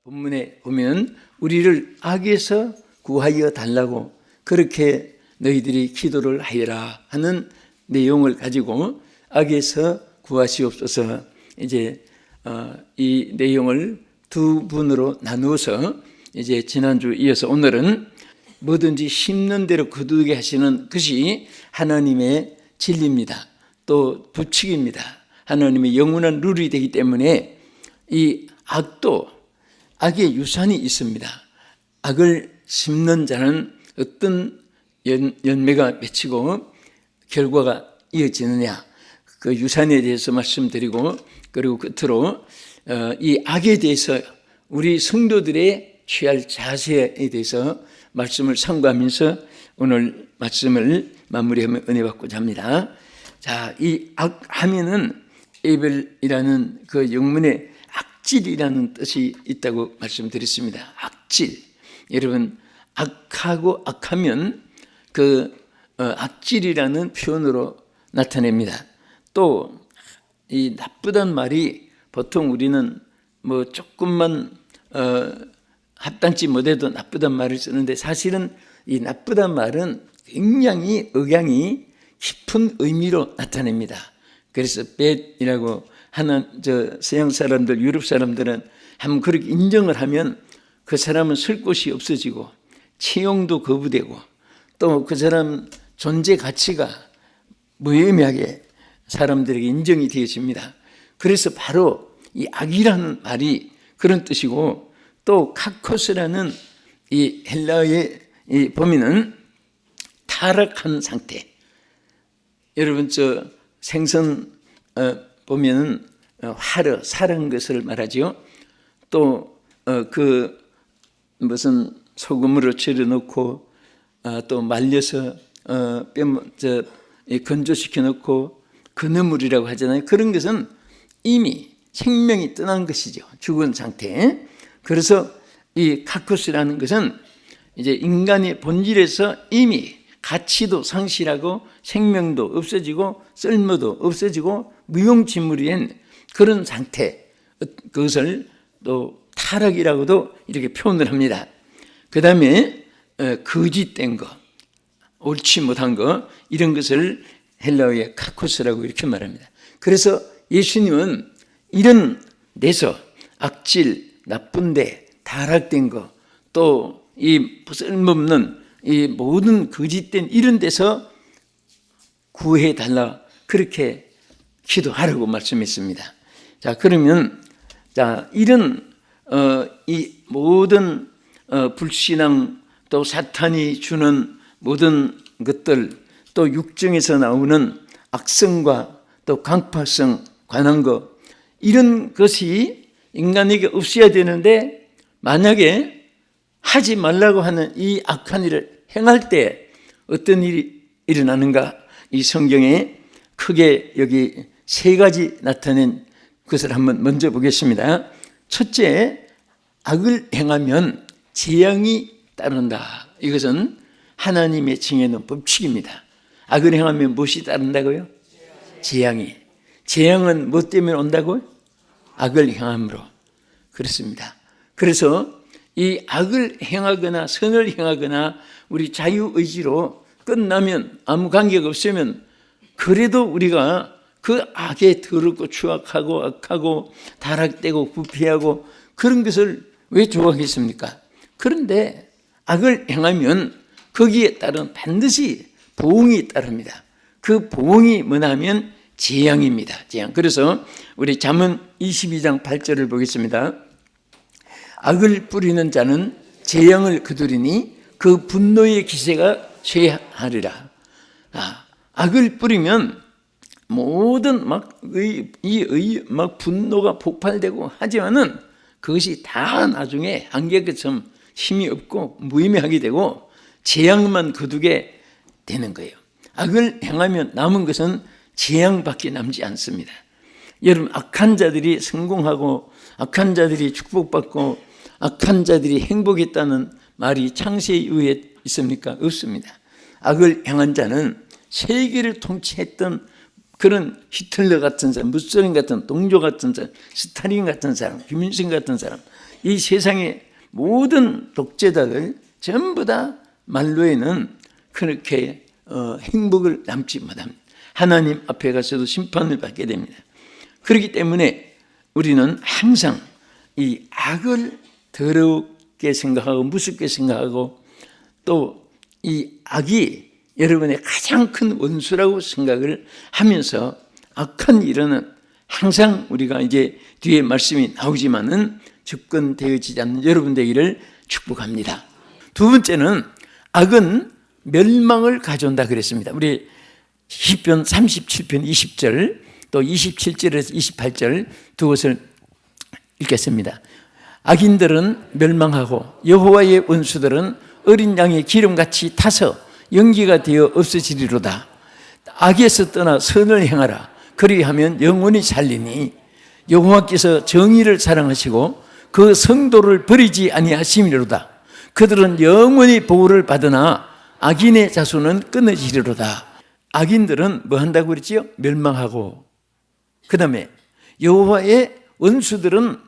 본문에 보면 우리를 악에서 구하여 달라고 그렇게 너희들이 기도를 하여라 하는 내용을 가지고 악에서 구하시옵소서. 이제 이 내용을 두 분으로 나누어서 이제 지난주 이어서 오늘은 뭐든지 심는 대로 거두게 하시는 것이 하나님의 진리입니다. 또 부칙입니다. 하나님의 영원한 룰이 되기 때문에 이 악도 악의 유산이 있습니다. 악을 심는 자는 어떤 열매가 맺히고 결과가 이어지느냐, 그 유산에 대해서 말씀드리고, 그리고 끝으로 이 악에 대해서 우리 성도들의 취할 자세에 대해서 말씀을 상고하면서 오늘 말씀을 마무리하며 은혜 받고자 합니다. 자, 이 악 하면은 에벨이라는 그 영문에 악질이라는 뜻이 있다고 말씀드렸습니다. 악질. 여러분, 악하고 악하면 그 악질이라는 표현으로 나타냅니다. 또 이 나쁘단 말이 보통 우리는 뭐 조금만 합당치 못해도 나쁘단 말을 쓰는데, 사실은 이 나쁘단 말은 굉장히 억양이 깊은 의미로 나타냅니다. 그래서 bad이라고 하는 서양 사람들, 유럽 사람들은 한번 그렇게 인정을 하면 그 사람은 쓸 곳이 없어지고 채용도 거부되고 또 그 사람 존재 가치가 무의미하게 사람들에게 인정이 되어집니다. 그래서 바로 이 악이라는 말이 그런 뜻이고, 또 카코스라는 이 헬라어의 이 범위는 타락한 상태. 여러분 생선 보면은 화려 살은 것을 말하지요. 또 그 무슨 소금으로 절여 넣고 또 말려서 건조시켜 놓고 그느물이라고 하잖아요. 그런 것은 이미 생명이 떠난 것이죠. 죽은 상태. 그래서 이 카코스라는 것은 이제 인간의 본질에서 이미 가치도 상실하고 생명도 없어지고 쓸모도 없어지고 무용지물이 된 그런 상태, 그것을 또 타락이라고도 이렇게 표현을 합니다. 그 다음에 거짓된 거, 옳지 못한 거, 이런 것을 헬라어의 카코스라고 이렇게 말합니다. 그래서 예수님은 이런 데서 악질, 나쁜데, 타락된 거, 또 이 쓸모없는 이 모든 거짓된 이런 데서 구해달라, 그렇게 기도하라고 말씀했습니다. 자, 그러면 이런 이 모든 불신앙, 또 사탄이 주는 모든 것들, 또 육정에서 나오는 악성과 또 강파성, 관한 것, 이런 것이 인간에게 없어야 되는데, 만약에 하지 말라고 하는 이 악한 일을 행할 때 어떤 일이 일어나는가? 이 성경에 크게 여기 세 가지 나타낸 것을 한번 먼저 보겠습니다. 첫째, 악을 행하면 재앙이 따른다. 이것은 하나님의 정해놓은 법칙입니다. 악을 행하면 무엇이 따른다고요? 재앙이. 재앙은 무엇 때문에 온다고요? 악을 행함으로. 그렇습니다. 그래서 이 악을 행하거나 선을 행하거나 우리 자유의지로 끝나면 아무 관계가 없으면, 그래도 우리가 그 악에 더럽고 추악하고 악하고 타락되고 부패하고 그런 것을 왜 좋아하겠습니까? 그런데 악을 행하면 거기에 따른 반드시 보응이 따릅니다. 그 보응이 뭐냐면 재앙입니다. 재앙. 그래서 우리 잠언 22장 8절을 보겠습니다. 악을 뿌리는 자는 재앙을 거두리니 그 분노의 기세가 쇠하리라. 악을 뿌리면 모든 막 분노가 폭발되고 하지만은 그것이 다 나중에 한계처럼 힘이 없고 무의미하게 되고 재앙만 거두게 되는 거예요. 악을 행하면 남은 것은 재앙밖에 남지 않습니다. 여러분, 악한 자들이 성공하고 악한 자들이 축복받고 악한 자들이 행복했다는 말이 창세 이후에 있습니까? 없습니다. 악을 행한 자는 세계를 통치했던 그런 히틀러 같은 사람, 무솔린 같은, 동조 같은 사람, 스탈린 같은 사람, 김일성 같은 사람, 이 세상의 모든 독재자들 전부 다 말로에는 그렇게 행복을 남지 못합니다. 하나님 앞에 가서도 심판을 받게 됩니다. 그렇기 때문에 우리는 항상 이 악을 더럽게 생각하고 무섭게 생각하고 또 이 악이 여러분의 가장 큰 원수라고 생각을 하면서 악한 일은 항상 우리가 이제 뒤에 말씀이 나오지만은 접근되어지지 않는 여러분 되기를 축복합니다. 두 번째는 악은 멸망을 가져온다 그랬습니다. 우리 시편 37편 20절 또 27절에서 28절 두 것을 읽겠습니다. 악인들은 멸망하고 여호와의 원수들은 어린 양의 기름같이 타서 연기가 되어 없어지리로다. 악에서 떠나 선을 행하라. 그리하면 영원히 살리니 여호와께서 정의를 사랑하시고 그 성도를 버리지 아니하심이로다. 그들은 영원히 보호를 받으나 악인의 자손은 끊어지리로다. 악인들은 뭐 한다고 그랬지요? 멸망하고 그 다음에 여호와의 원수들은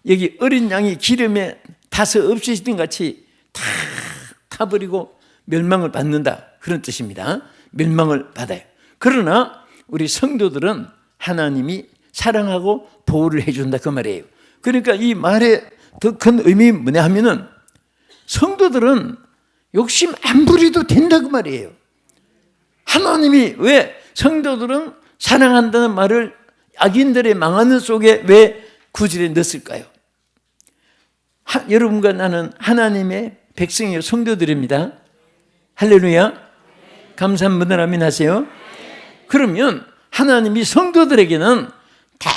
여기 어린 양이 기름에 타서 없어지던 같이 다 타버리고 멸망을 받는다 그런 뜻입니다. 멸망을 받아요. 그러나 우리 성도들은 하나님이 사랑하고 보호를 해준다 그 말이에요. 그러니까 이 말의 더 큰 의미 뭐냐 하면은 성도들은 욕심 안 부려도 된다 그 말이에요. 하나님이 왜 성도들은 사랑한다는 말을 악인들의 망하는 속에 왜 구절에 넣었을까요? 여러분과 나는 하나님의 백성이요 성도들입니다. 할렐루야. 감사한 분들 아멘 하세요. 그러면 하나님이 성도들에게는 다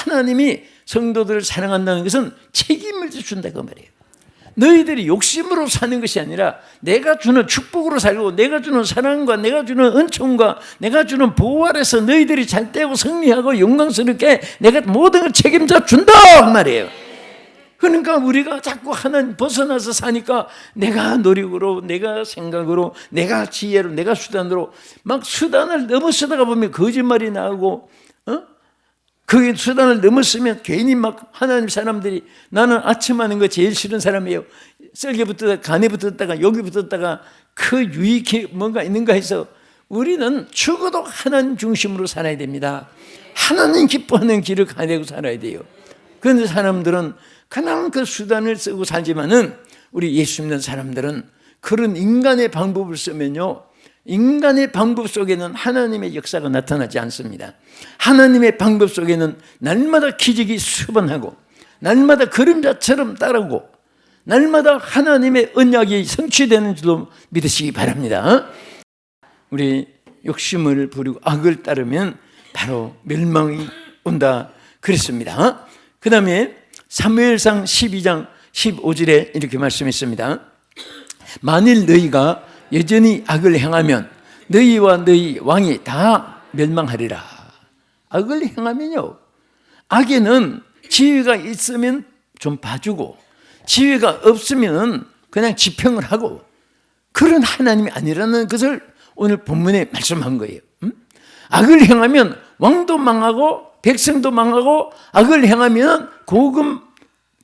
하나님이 성도들을 사랑한다는 것은 책임을 준다 그 말이에요. 너희들이 욕심으로 사는 것이 아니라 내가 주는 축복으로 살고 내가 주는 사랑과 내가 주는 은총과 내가 주는 보호 아래서 너희들이 잘 되고 승리하고 영광스럽게 내가 모든 걸 책임져 준다 그 말이에요. 그러니까 우리가 자꾸 하나님 벗어나서 사니까 내가 노력으로 내가 생각으로 내가 지혜로 내가 수단으로 막 수단을 넘어서다가 보면 거짓말이 나오고 그 수단을 넘었으면 괜히 막 하나님 사람들이 나는 아침 하는 거 제일 싫은 사람이에요. 썰개 붙었다가 간에 붙었다가 여기 붙었다가 그 유익이 뭔가 있는가 해서 우리는 죽어도 하나님 중심으로 살아야 됩니다. 하나님 기뻐하는 길을 가내고 살아야 돼요. 그런데 사람들은 그냥 그 수단을 쓰고 살지만은 우리 예수 믿는 사람들은 그런 인간의 방법을 쓰면요 인간의 방법 속에는 하나님의 역사가 나타나지 않습니다. 하나님의 방법 속에는 날마다 기적이 수반하고 날마다 그림자처럼 따르고 날마다 하나님의 언약이 성취되는 줄로 믿으시기 바랍니다. 우리 욕심을 부리고 악을 따르면 바로 멸망이 온다 그랬습니다. 그 다음에 사무엘상 12장 15절에 이렇게 말씀했습니다. 만일 너희가 여전히 악을 행하면 너희와 너희 왕이 다 멸망하리라. 악을 행하면요 악에는 지혜가 있으면 좀 봐주고 지혜가 없으면 그냥 지평을 하고 그런 하나님이 아니라는 것을 오늘 본문에 말씀한 거예요. 악을 행하면 왕도 망하고 백성도 망하고 악을 행하면 고금,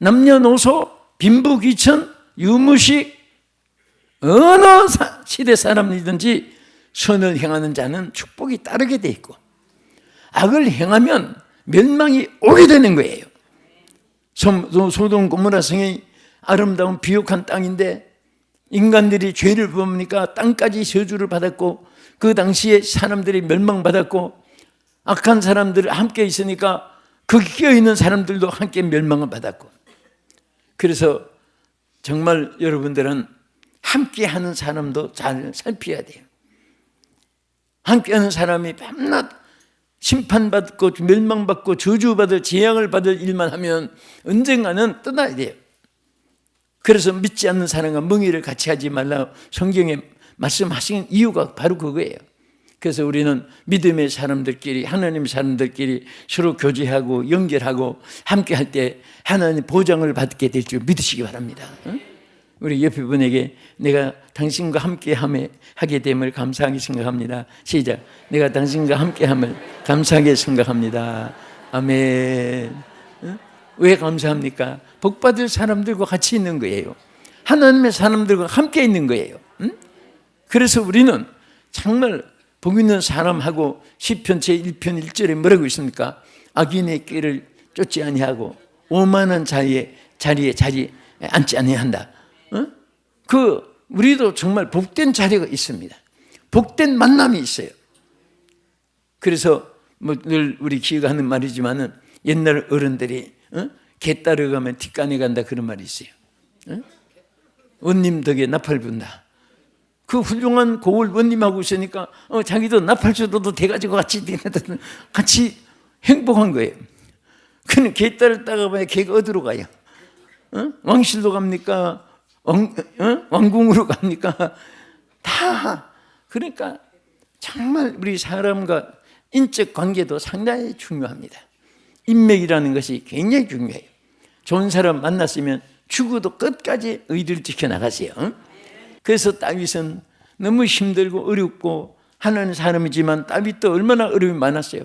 남녀노소, 빈부귀천, 유무식 어느 시대 사람이든지 선을 행하는 자는 축복이 따르게 돼 있고 악을 행하면 멸망이 오게 되는 거예요. 소돔 고모라 성이 아름다운 비옥한 땅인데 인간들이 죄를 범하니까 땅까지 저주를 받았고 그 당시에 사람들이 멸망받았고 악한 사람들 함께 있으니까 거기 끼어있는 사람들도 함께 멸망을 받았고 그래서 정말 여러분들은 함께하는 사람도 잘 살펴야 돼요. 함께하는 사람이 밤낮 심판받고 멸망받고 저주받을 재앙을 받을 일만 하면 언젠가는 떠나야 돼요. 그래서 믿지 않는 사람과 멍에를 같이 하지 말라 성경에 말씀하신 이유가 바로 그거예요. 그래서 우리는 믿음의 사람들끼리 하나님 사람들끼리 서로 교제하고 연결하고 함께 할 때 하나님 보장을 받게 될 줄 믿으시기 바랍니다. 우리 옆에 분에게 내가 당신과 함께 하게 됨을 감사하게 생각합니다. 시작. 내가 당신과 함께 함을 감사하게 생각합니다. 아멘. 왜 감사합니까? 복받을 사람들과 같이 있는 거예요. 하나님의 사람들과 함께 있는 거예요. 그래서 우리는 정말 복 있는 사람하고 시편 제1편 1절에 뭐라고 있습니까? 악인의 길을 쫓지 아니하고 오만한 자리에 앉지 아니한다. 우리도 정말 복된 자리가 있습니다. 복된 만남이 있어요. 그래서 늘 우리 기억하는 말이지만은 옛날 어른들이 개 따라가면 뒷간에 간다 그런 말이 있어요. 원님 덕에 나팔 분다. 그 훌륭한 고을 원님하고 있으니까 자기도 나팔 쏘도 돼가지고 같이 행복한 거예요. 근데 개 따라가면 개가 어디로 가요? 왕실로 갑니까? 왕궁으로 갑니까? 다. 그러니까 정말 우리 사람과 인적 관계도 상당히 중요합니다. 인맥이라는 것이 굉장히 중요해요. 좋은 사람 만났으면 죽어도 끝까지 의리를 지켜나가세요. 그래서 다윗은 너무 힘들고 어렵고 하나님 사람이지만 다윗도 얼마나 어려움이 많았어요.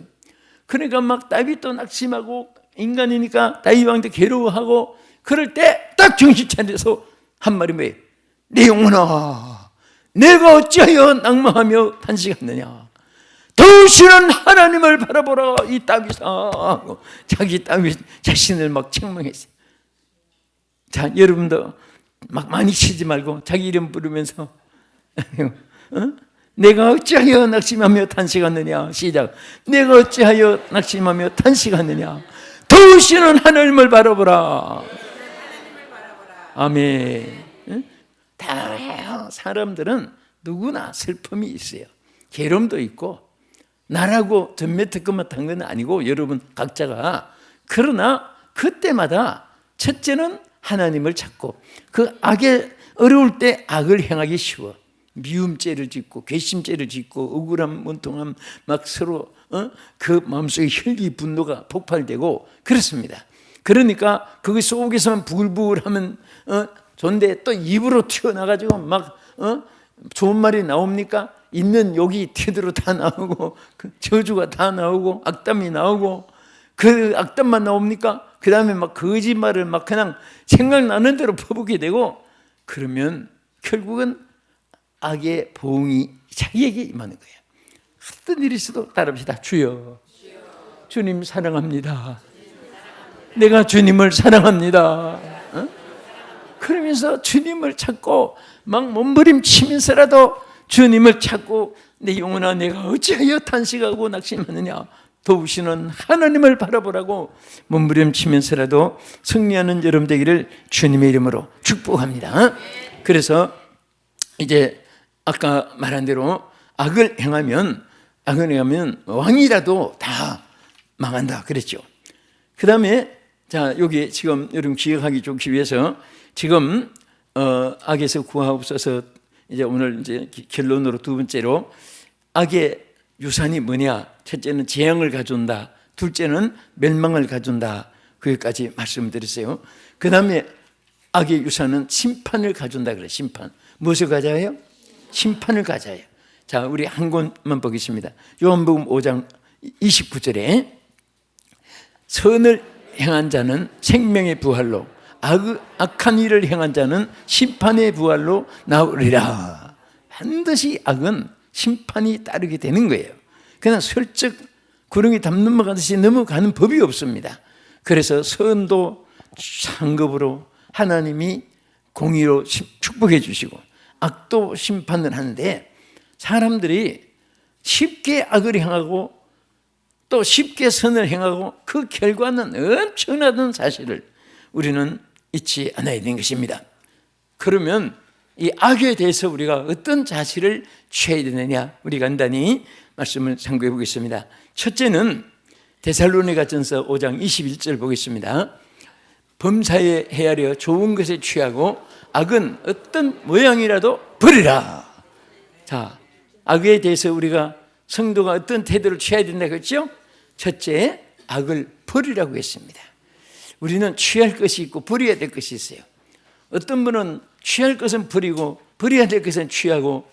그러니까 막 다윗도 낙심하고 인간이니까 다윗 왕도 괴로워하고 그럴 때 딱 정신 차려서 한 말이 뭐예요? 내 영혼아, 내가 어찌하여 낭망하며 탄식하느냐? 더우시는 하나님을 바라보라. 이 다윗아, 자기 다윗 자신을 막 책망했어요. 자, 여러분도 막 많이 치지 말고 자기 이름 부르면서 내가 어찌하여 낙심하며 탄식하느냐? 시작. 내가 어찌하여 낙심하며 탄식하느냐? 더우시는 하나님을 바라보라. 아멘. 다 사람들은 누구나 슬픔이 있어요. 괴로움도 있고 나라고 전매특급만 탄 건 아니고 여러분 각자가. 그러나 그때마다 첫째는 하나님을 찾고 그 악에 어려울 때 악을 행하기 쉬워. 미움죄를 짓고 괘씸죄를 짓고 억울함 원통함 막 서로 그 마음속에 혈기 분노가 폭발되고 그렇습니다. 그러니까 그 속에서만 부글부글하면 좋은데 또 입으로 튀어나가지고 막 좋은 말이 나옵니까? 있는 욕이 뒤로 다 나오고 저주가 다 나오고 악담이 나오고 그 악담만 나옵니까? 그 다음에 막 거짓말을 막 그냥 생각나는 대로 퍼붓게 되고 그러면 결국은 악의 보응이 자기에게 임하는 거예요. 어떤 일이 있어도 따라합시다. 주여, 주님 사랑합니다. 내가 주님을 사랑합니다. 그러면서 주님을 찾고 막 몸부림치면서라도 주님을 찾고 내 영혼아 내가 어찌하여 탄식하고 낙심하느냐? 도우시는 하나님을 바라보라고 몸부림치면서라도 승리하는 여러분 되기를 주님의 이름으로 축복합니다. 그래서 이제 아까 말한 대로 악을 행하면 왕이라도 다 망한다 그랬죠. 그 다음에 자 여기 지금 여러분 기억하기 좋기 위해서 지금 악에서 구하옵소서 이제 오늘 이제 결론으로 두 번째로 악의 유산이 뭐냐? 첫째는 재앙을 가져온다. 둘째는 멸망을 가져온다. 거기까지 말씀드렸어요. 그 다음에 악의 유산은 심판을 가져온다 그래요. 심판. 무엇을 가져요? 심판을 가져요. 자, 우리 한 권만 보겠습니다. 요한복음 5장 29절에 선을 행한 자는 생명의 부활로 악한 일을 행한 자는 심판의 부활로 나오리라. 반드시 악은 심판이 따르게 되는 거예요. 그냥 슬쩍 구렁이 담 넘어가듯이 넘어가는 법이 없습니다. 그래서 선도 상급으로 하나님이 공의로 축복해 주시고 악도 심판을 하는데 사람들이 쉽게 악을 행하고 또 쉽게 선을 행하고 그 결과는 엄청나던 사실을 우리는 잊지 않아야 되는 것입니다. 그러면 이 악에 대해서 우리가 어떤 자세를 취해야 되느냐 우리 간단히 말씀을 참고해 보겠습니다. 첫째는 데살로니가전서 5장 21절 보겠습니다. 범사에 헤아려 좋은 것에 취하고 악은 어떤 모양이라도 버리라. 자, 악에 대해서 우리가 성도가 어떤 태도를 취해야 된다고 했죠? 첫째, 악을 버리라고 했습니다. 우리는 취할 것이 있고 버려야 될 것이 있어요. 어떤 분은 취할 것은 버리고 버려야 될 것은 취하고,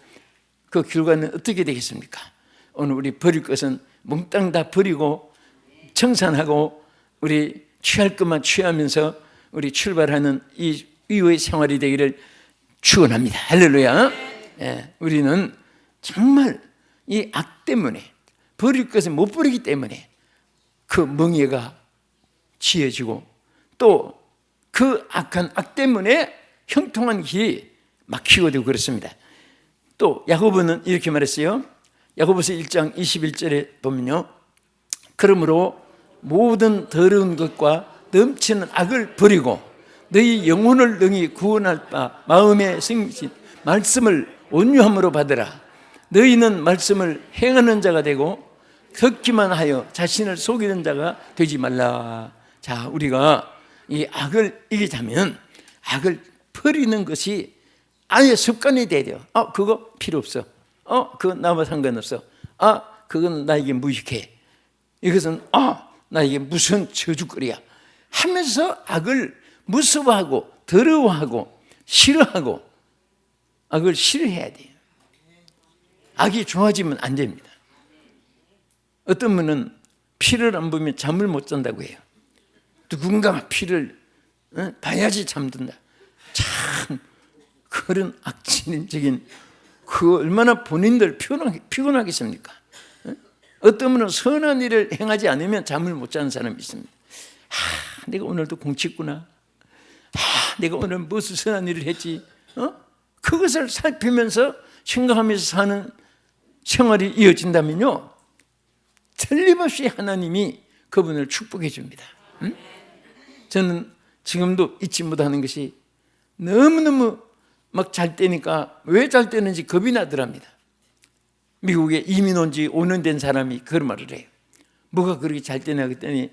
그 결과는 어떻게 되겠습니까? 오늘 우리 버릴 것은 몽땅 다 버리고 청산하고 우리 취할 것만 취하면서 우리 출발하는 이 이후의 생활이 되기를 축원합니다. 할렐루야. 예, 우리는 정말 이 악 때문에, 버릴 것을 못 버리기 때문에 그 멍에가 지어지고, 또 그 악한 악 때문에 형통한 길이 막히고 되고 그렇습니다. 또 야고보는 이렇게 말했어요. 야고보서 1장 21절에 보면요, 그러므로 모든 더러운 것과 넘치는 악을 버리고 너희 영혼을 능히 구원할 바 마음의 생기신 말씀을 온유함으로 받으라. 너희는 말씀을 행하는 자가 되고 듣기만 하여 자신을 속이는 자가 되지 말라. 자, 우리가 이 악을 이기자면 악을 버리는 것이 아예 습관이 돼야 돼요. 그거 필요 없어. 그건 나와 상관없어. 그건 나에게 무익해. 이것은 나에게 무슨 저주거리야 하면서 악을 무서워하고 더러워하고 싫어하고 악을 싫어해야 돼요. 악이 좋아지면 안 됩니다. 어떤 분은 피를 안 보면 잠을 못 잔다고 해요. 누군가 피를 봐야지 잠든다. 참 그런 악질적인, 그 얼마나 본인들 피곤하겠습니까? 어떤 분은 선한 일을 행하지 않으면 잠을 못 자는 사람이 있습니다. 내가 오늘도 공치구나. 내가 오늘 무슨 선한 일을 했지. 그것을 살피면서 생각하면서 사는 생활이 이어진다면요, 틀림없이 하나님이 그분을 축복해 줍니다. 저는 지금도 잊지 못하는 것이, 너무너무 막 잘 때니까 왜 잘 때는지 겁이 나더랍니다. 미국에 이민 온 지 5년 된 사람이 그런 말을 해요. 뭐가 그렇게 잘 때냐 그랬더니,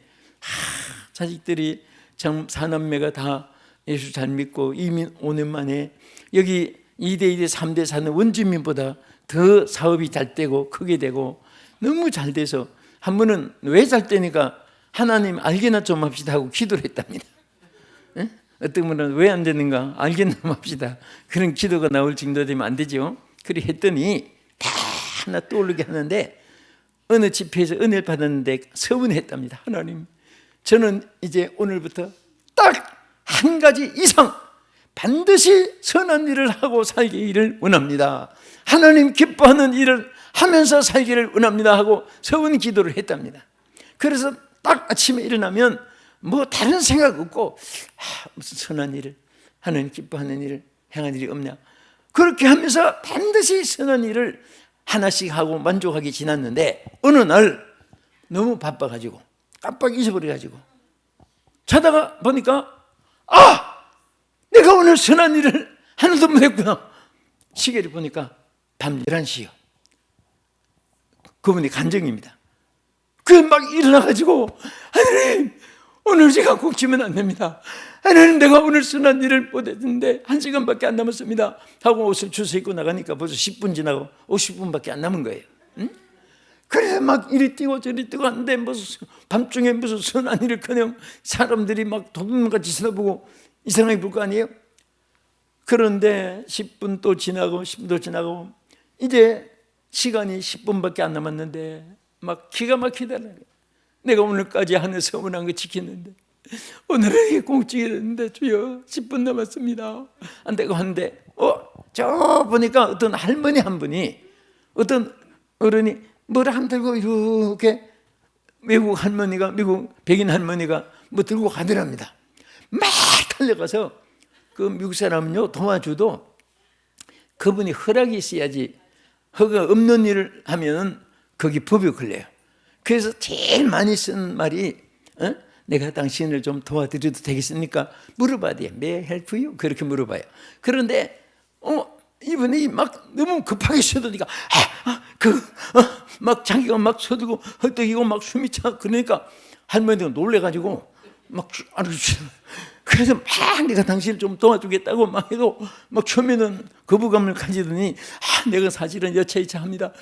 자식들이 참 사남매가 다 예수 잘 믿고 이민 5년 만에 여기 2대 2대 3대 사는 원주민보다 더 사업이 잘 되고 크게 되고 너무 잘 돼서, 한 분은 왜 잘 되니까 하나님 알게나 좀 합시다 하고 기도를 했답니다. 어떤 분은 왜 안 되는가 알게나 좀 합시다, 그런 기도가 나올 정도 되면 안 되죠. 그래 했더니 다 하나 떠오르게 하는데, 어느 집회에서 은혜를 받았는데 서문했답니다. 하나님, 저는 이제 오늘부터 딱 한 가지 이상 반드시 선한 일을 하고 살기를 원합니다. 하나님 기뻐하는 일을 하면서 살기를 원합니다 하고 서문 기도를 했답니다. 그래서 딱 아침에 일어나면 뭐 다른 생각 없고, 무슨 선한 일을, 하나님 기뻐하는 일을 행한 일이 없냐, 그렇게 하면서 반드시 선한 일을 하나씩 하고 만족하게 지났는데, 어느 날 너무 바빠가지고 깜빡 잊어버려가지고 자다가 보니까 내가 오늘 선한 일을 하나도 못했구나. 시계를 보니까 밤 11시요. 그분이 간증입니다. 막 일어나가지고, 하나님, 오늘 제가 꼭 지면 안 됩니다. 하나님, 내가 오늘 선한 일을 못했는데 1시간밖에 안 남았습니다 하고 옷을 주워 입고 나가니까 벌써 10분 지나고 50분밖에 안 남은 거예요. 그래서 막 이리 뛰고 저리 뛰고 하는데, 무슨 밤중에 무슨 선한 일을커녕 사람들이 막 도둑놈같이 쳐다보고 이상하게 볼 거 아니에요? 그런데 10분 또 지나고 10분도 지나고 이제 시간이 10분밖에 안 남았는데 막 기가 막히다는 거예요. 내가 오늘까지 하는 서문한 거 지켰는데 오늘은 이게 공직이 됐는데 주여 10분 남았습니다 안 되고 하는데, 저 보니까 어떤 할머니 한 분이, 어떤 어른이 뭐를 한 들고 이렇게, 외국 할머니가, 미국 백인 할머니가 뭐 들고 가더랍니다. 막 달려가서 그 미국 사람은요, 도와줘도 그분이 허락이 있어야지, 허가 없는 일을 하면 거기 법이 걸려요. 그래서 제일 많이 쓴 말이, 내가 당신을 좀 도와드려도 되겠습니까? 물어봐야 돼요. May I help you? 그렇게 물어봐요. 그런데 이분이 막 너무 급하게 서두니까 막 자기가 막 서두고 헐떡이고 막 숨이 차. 그러니까 할머니가 놀래가지고 막 그래서 막 내가 당신을 좀 도와주겠다고 막 해도 막 처음에는 거부감을 가지더니 내가 사실은 여차이차합니다.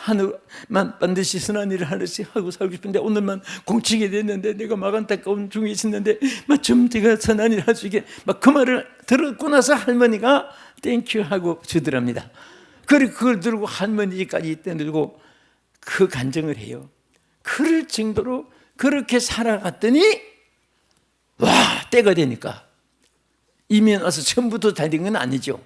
하늘만 반드시 선한 일을 하고 살고 싶은데 오늘만 공치게 됐는데 내가 막 안타까운 중에 있었는데 막 좀 제가 선한 일을 할 수 있게 막 그 말을 들었고 나서 할머니가 땡큐 하고 주더랍니다. 그리고 그걸 들고 할머니까지 들고 그 간증을 해요. 그럴 정도로 그렇게 살아갔더니 와, 때가 되니까 이면 와서 처음부터 잘 된 건 아니죠.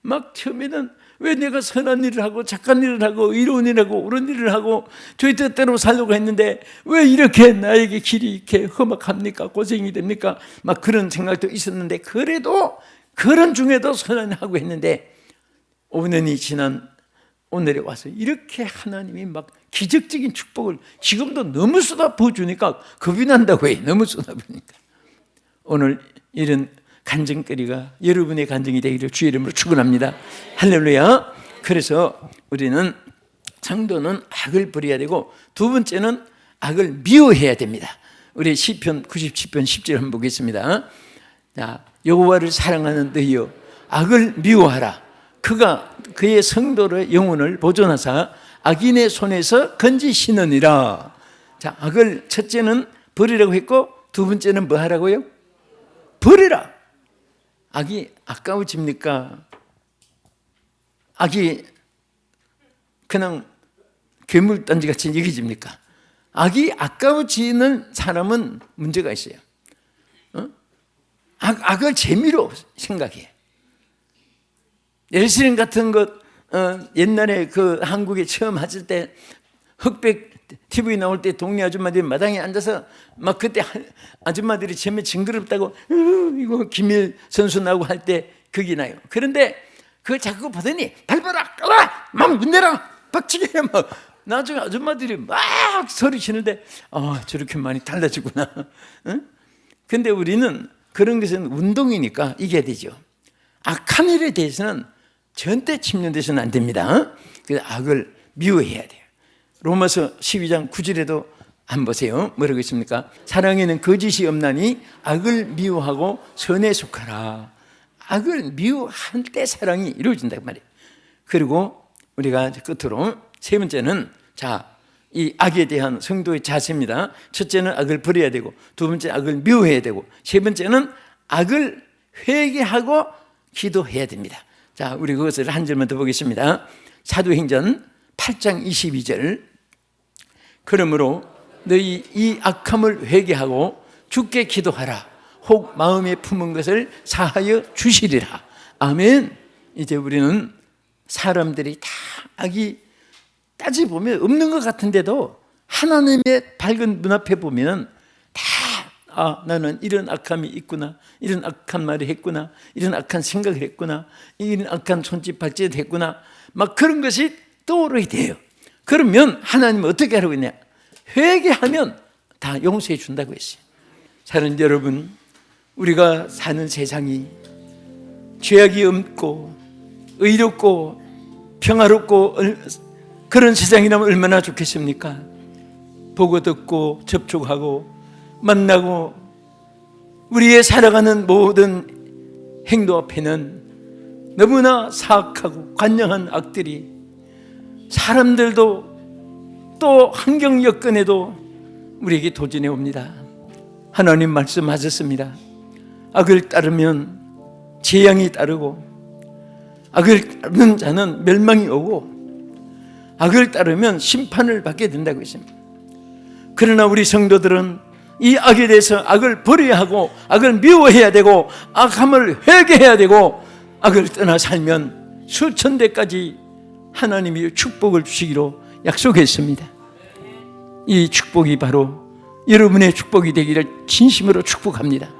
막 처음에는 왜 내가 선한 일을 하고 착한 일을 하고 의로운 일을 하고 옳은 일을 하고 저희 뜻대로 살려고 했는데 왜 이렇게 나에게 길이 이렇게 험악합니까? 고생이 됩니까? 막 그런 생각도 있었는데 그래도 그런 중에도 선한 일을 하고 했는데 5년이 지난 오늘에 와서 이렇게 하나님이 막 기적적인 축복을 지금도 너무 쏟아부어 주니까 겁이 난다고 해요. 너무 쏟아부으니까. 오늘 이런 간증거리가 여러분의 간증이 되기를 주의 이름으로 축원합니다. 할렐루야. 그래서 우리는 성도는 악을 버려야 되고 두 번째는 악을 미워해야 됩니다. 우리 시편 97편 10절 한번 보겠습니다. 자, 여호와를 사랑하는 너희여 악을 미워하라. 그가 그의 성도의 영혼을 보존하사 악인의 손에서 건지시느니라. 자, 악을 첫째는 버리라고 했고 두 번째는 뭐 하라고요? 버리라. 악이 아까워집니까? 악이 그냥 괴물단지같이 여겨집니까? 악이 아까워지는 사람은 문제가 있어요. 악을 재미로 생각해. 예수님 같은 것 옛날에 그 한국에 처음 왔을 때 흑백 TV 나올 때 동네 아줌마들이 마당에 앉아서 막 그때 아줌마들이 재미 징그럽다고 이거 김일 선수 나오고 할 때 그게 나요. 그런데 그걸 자꾸 보더니 밟아라 까라 막 문내라 박치게 막 나중에 아줌마들이 막 소리 치는데 저렇게 많이 달라지구나. 응? 근데 우리는 그런 것은 운동이니까 이겨야 되죠. 악한 일에 대해서는 절대 침략돼서는 안 됩니다. 그래서 악을 미워해야 돼요. 로마서 12장 9절에도 한번 보세요. 뭐라고 있습니까? 사랑에는 거짓이 없나니 악을 미워하고 선에 속하라. 악을 미워할 때 사랑이 이루어진단 말이에요. 그리고 우리가 끝으로 세 번째는 이 악에 대한 성도의 자세입니다. 첫째는 악을 버려야 되고 두 번째 악을 미워해야 되고 세 번째는 악을 회개하고 기도해야 됩니다. 자, 우리 그것을 한 절만 더 보겠습니다. 사도행전 8장 22절. 그러므로 너희 이 악함을 회개하고 주께 기도하라. 혹 마음에 품은 것을 사하여 주시리라. 아멘. 이제 우리는 사람들이 다 악이 따지보면 없는 것 같은데도 하나님의 밝은 눈앞에 보면 다 나는 이런 악함이 있구나, 이런 악한 말을 했구나, 이런 악한 생각을 했구나, 이런 악한 손짓 발짓을 했구나, 막 그런 것이 떠오르게 돼요. 그러면 하나님은 어떻게 하라고 했냐? 회개하면 다 용서해 준다고 했어요. 사랑하는 여러분, 우리가 사는 세상이 죄악이 없고 의롭고 평화롭고 그런 세상이라면 얼마나 좋겠습니까? 보고 듣고 접촉하고 만나고 우리의 살아가는 모든 행동 앞에는 너무나 사악하고 관영한 악들이 사람들도 또 환경 여건에도 우리에게 도전해 옵니다. 하나님 말씀하셨습니다. 악을 따르면 재앙이 따르고 악을 따르는 자는 멸망이 오고 악을 따르면 심판을 받게 된다고 했습니다. 그러나 우리 성도들은 이 악에 대해서 악을 버려야 하고 악을 미워해야 되고 악함을 회개해야 되고 악을 떠나 살면 수천대까지 하나님이 축복을 주시기로 약속했습니다. 이 축복이 바로 여러분의 축복이 되기를 진심으로 축복합니다.